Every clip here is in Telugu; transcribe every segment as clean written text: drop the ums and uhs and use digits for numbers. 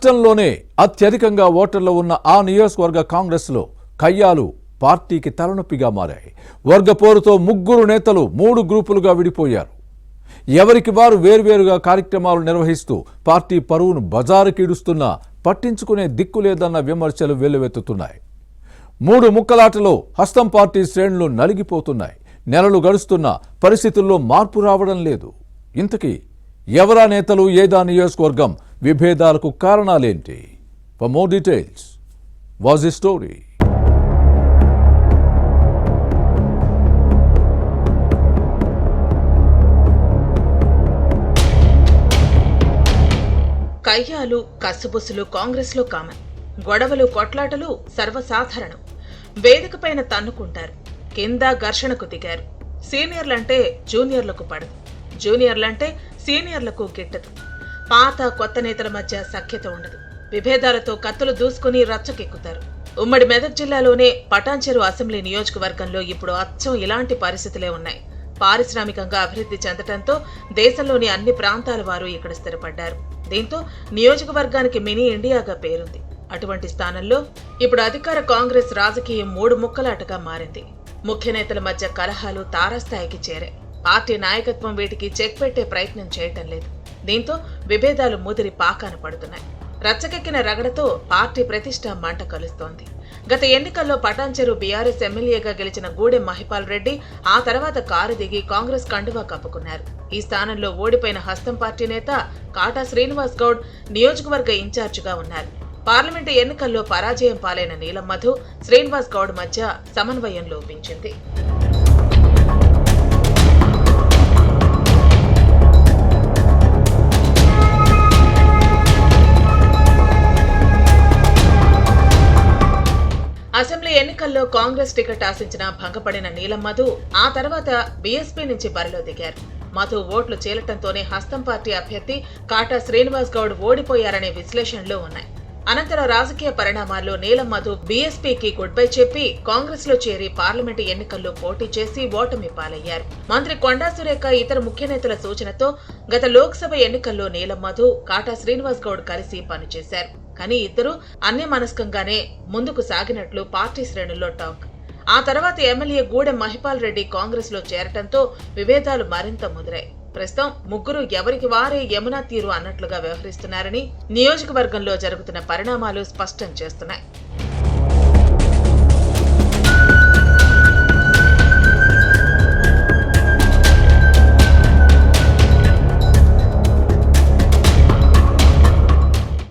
రాష్ట్రంలోనే అత్యధికంగా ఓటర్లు ఉన్న ఆ నియోజకవర్గ కాంగ్రెస్లో కయ్యాలు పార్టీకి తలనొప్పిగా మారాయి. వర్గ పోరుతో ముగ్గురు నేతలు 3 గ్రూపులుగా విడిపోయారు. ఎవరికి వారు వేర్వేరుగా కార్యక్రమాలు నిర్వహిస్తూ పార్టీ పరువును బజారుకిడుస్తున్నా పట్టించుకునే దిక్కు లేదన్న విమర్శలు వెల్లువెత్తుతున్నాయి. 3 ముక్కలాటలో హస్తం పార్టీ శ్రేణులు నలిగిపోతున్నాయి. నెలలు గడుస్తున్నా పరిస్థితుల్లో మార్పు రావడం లేదు. ఇంతకీ ఎవరా నేతలు, ఏదా నియోజకవర్గం, విభేదాలకు కారణాలేంటి? For more details, watch the story. కయ్యాలు, కసుబుసులు కాంగ్రెస్లో కామన్. గొడవలు, కొట్లాటలు సర్వసాధారణం. వేదికపైన తన్నుకుంటారు, కింద ఘర్షణకు దిగారు. సీనియర్లంటే జూనియర్లకు పడదు, జూనియర్లంటే సీనియర్లకు గిట్టదు. పాత కొత్త నేతల మధ్య సఖ్యత ఉండదు. విభేదాలతో కత్తులు దూసుకుని రచ్చకెక్కుతారు. ఉమ్మడి మెదక్ జిల్లాలోనే పటాన్చెరు అసెంబ్లీ నియోజకవర్గంలో ఇప్పుడు అచ్చం ఇలాంటి పరిస్థితులే ఉన్నాయి. పారిశ్రామికంగా అభివృద్ధి చెందటంతో దేశంలోని అన్ని ప్రాంతాల వారు ఇక్కడ స్థిరపడ్డారు. దీంతో నియోజకవర్గానికి మినీ ఇండియాగా పేరుంది. అటువంటి స్థానంలో ఇప్పుడు అధికార కాంగ్రెస్ రాజకీయం 3 ముక్కలాటగా మారింది. ముఖ్య నేతల మధ్య కలహాలు తారాస్థాయికి చేరాయి. పార్టీ నాయకత్వం వీటికి చెక్ పెట్టే ప్రయత్నం చేయటం లేదు. దీంతో విభేదాలు ముదిరి పాకాన పడుతున్నాయి. రచ్చకెక్కిన రగడతో పార్టీ ప్రతిష్ట మంట కలుస్తోంది. గత ఎన్నికల్లో పటాన్చెరు బీఆర్ఎస్ ఎమ్మెల్యేగా గెలిచిన గూడెం మహిపాల్ రెడ్డి ఆ తర్వాత కారు దిగి కాంగ్రెస్ కండువా కప్పుకున్నారు. ఈ స్థానంలో ఓడిపోయిన హస్తం పార్టీ నేత కాటా శ్రీనివాస్ గౌడ్ నియోజకవర్గ ఇన్ఛార్జిగా ఉన్నారు. పార్లమెంటు ఎన్నికల్లో పరాజయం పాలైన నీలం మధు, శ్రీనివాస్ గౌడ్ మధ్య సమన్వయం లోపించింది. అసెంబ్లీ ఎన్నికల్లో కాంగ్రెస్ టికెట్ ఆశించిన భంగపడిన నీలం మధు ఆ తర్వాత బీఎస్పీ నుంచి బరిలో దిగారు. మధు ఓట్లు చీలటంతోనే హస్తం పార్టీ అభ్యర్థి కాటా శ్రీనివాస్ గౌడ్ ఓడిపోయారనే విశ్లేషణలు ఉన్నాయి. అనంతరం రాజకీయ పరిణామాల్లో నీలం మధు బీఎస్పీకి గుడ్ బై చెప్పి కాంగ్రెస్ లో చేరి పార్లమెంటు ఎన్నికల్లో పోటీ చేసి ఓటమి పాలయ్యారు. మంత్రి కొండా సురేఖ, ఇతర ముఖ్య నేతల సూచనతో గత లోక్సభ ఎన్నికల్లో నీలం మధు, కాటా శ్రీనివాస్ గౌడ్ కలిసి పనిచేశారు. కానీ ఇద్దరు అన్యమనస్కంగానే ముందుకు సాగినట్లు పార్టీ శ్రేణుల్లో టాక్. ఆ తర్వాత ఎమ్మెల్యే గూడెం మహిపాల్ రెడ్డి కాంగ్రెస్ లో చేరటంతో విభేదాలు మరింత ముదిరాయి. ప్రస్తుతం ముగ్గురు ఎవరికి వారే యమునా తీరు అన్నట్లుగా వ్యవహరిస్తున్నారని నియోజకవర్గంలో జరుగుతున్న పరిణామాలు స్పష్టం చేస్తున్నాయి.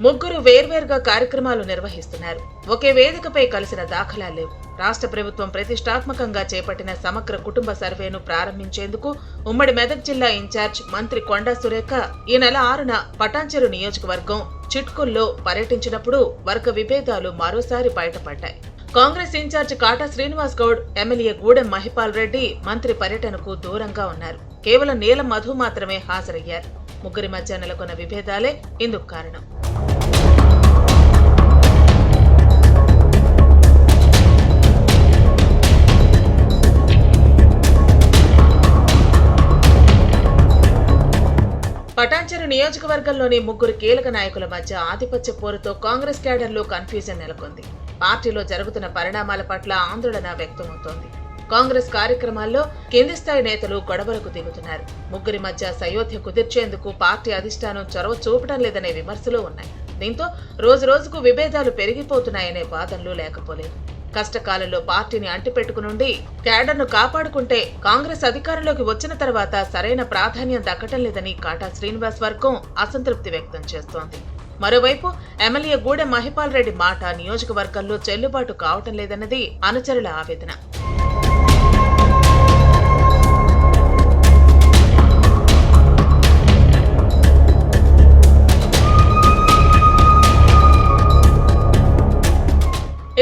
ముగ్గురు వేర్వేరుగా కార్యక్రమాలు నిర్వహిస్తున్నారు. ఒకే వేదికపై కలిసిన దాఖలాలు లేవు. రాష్ట్ర ప్రభుత్వం ప్రతిష్టాత్మకంగా చేపట్టిన సమగ్ర కుటుంబ సర్వేను ప్రారంభించేందుకు ఉమ్మడి మెదక్ జిల్లా ఇన్ఛార్జ్ మంత్రి కొండా సురేఖ ఈ నెల 6న పటాన్చెరు నియోజకవర్గం చిట్కుల్లో పర్యటించినప్పుడు వర్గ విభేదాలు మరోసారి బయటపడ్డాయి. కాంగ్రెస్ ఇన్ఛార్జ్ కాటా శ్రీనివాస్ గౌడ్, ఎమ్మెల్యే గూడెం మహిపాల్ రెడ్డి మంత్రి పర్యటనకు దూరంగా ఉన్నారు. కేవలం నీలం మధు మాత్రమే హాజరయ్యారు. ముగ్గురి మధ్య నెలకొన్న విభేదాలే ఇందుకు కారణం. పటాన్చెరు నియోజకవర్గంలోని ముగ్గురు కీలక నాయకుల మధ్య ఆధిపత్య పోరుతో కాంగ్రెస్ క్యాడర్లో కన్ఫ్యూజన్ నెలకొంది. పార్టీలో జరుగుతున్న పరిణామాల పట్ల ఆందోళన వ్యక్తమవుతోంది. కాంగ్రెస్ కార్యక్రమాల్లో కింది స్థాయి నేతలు గొడవలకు దిగుతున్నారు. ముగ్గురి మధ్య సయోధ్య కుదిర్చేందుకు పార్టీ అధిష్టానం చొరవ చూపడం లేదనే విమర్శలు ఉన్నాయి. దీంతో రోజు రోజుకు విభేదాలు పెరిగిపోతున్నాయనే వాదనలు లేకపోలేదు. కష్టకాలంలో పార్టీని అంటిపెట్టుకునుండి క్యాడర్ను కాపాడుకుంటే కాంగ్రెస్ అధికారంలోకి వచ్చిన తర్వాత సరైన ప్రాధాన్యం దక్కటం లేదని కాటా శ్రీనివాస్ వర్గం అసంతృప్తి వ్యక్తం చేస్తోంది. మరోవైపు ఎమ్మెల్యే గూడెం మహిపాల్ రెడ్డి మాట నియోజకవర్గంలో చెల్లుబాటు కావటం లేదన్నది అనుచరుల ఆవేదన.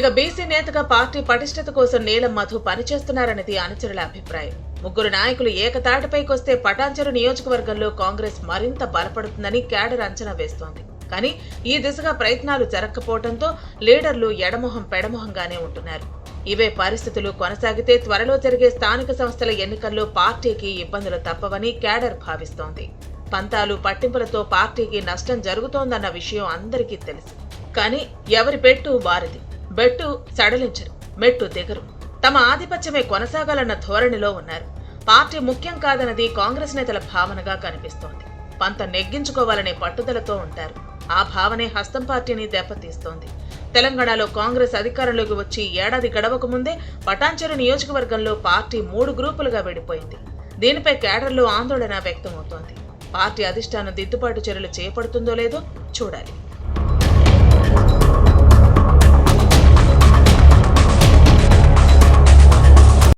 ఇక బీసీ నేతగా పార్టీ పటిష్టత కోసం నీలం మధు పనిచేస్తున్నారన్నది అనుచరుల అభిప్రాయం. ముగ్గురు నాయకులు ఏకతాటిపైకొస్తే పటాన్చెరు నియోజకవర్గంలో కాంగ్రెస్ మరింత బలపడుతుందని క్యాడర్ అంచనా వేస్తోంది. కానీ ఈ దిశగా ప్రయత్నాలు జరగకపోవడంతో లీడర్లు ఎడమొహం పెడమొహంగానే ఉంటున్నారు. ఇవే పరిస్థితులు కొనసాగితే త్వరలో జరిగే స్థానిక సంస్థల ఎన్నికల్లో పార్టీకి ఇబ్బందులు తప్పవని క్యాడర్ భావిస్తోంది. పంతాలు పట్టింపులతో పార్టీకి నష్టం జరుగుతోందన్న విషయం అందరికీ తెలుసు. కానీ ఎవరి పెట్టు వారిది. బెట్టు సడలించరు, మెట్టు దిగరు. తమ ఆధిపత్యమే కొనసాగాలన్న ధోరణిలో ఉన్నారు. పార్టీ ముఖ్యం కాదన్నది కాంగ్రెస్ నేతల భావనగా కనిపిస్తోంది. పంత నెగ్గించుకోవాలనే పట్టుదలతో ఉంటారు. ఆ భావనే హస్తం పార్టీని దెబ్బతీస్తోంది. తెలంగాణలో కాంగ్రెస్ అధికారంలోకి వచ్చి ఏడాది గడవక ముందే పటాన్చెరు నియోజకవర్గంలో పార్టీ 3 గ్రూపులుగా విడిపోయింది. దీనిపై కేడర్లో ఆందోళన వ్యక్తమవుతోంది. పార్టీ అధిష్టానం దిద్దుబాటు చర్యలు చేపడుతుందో లేదో చూడాలి.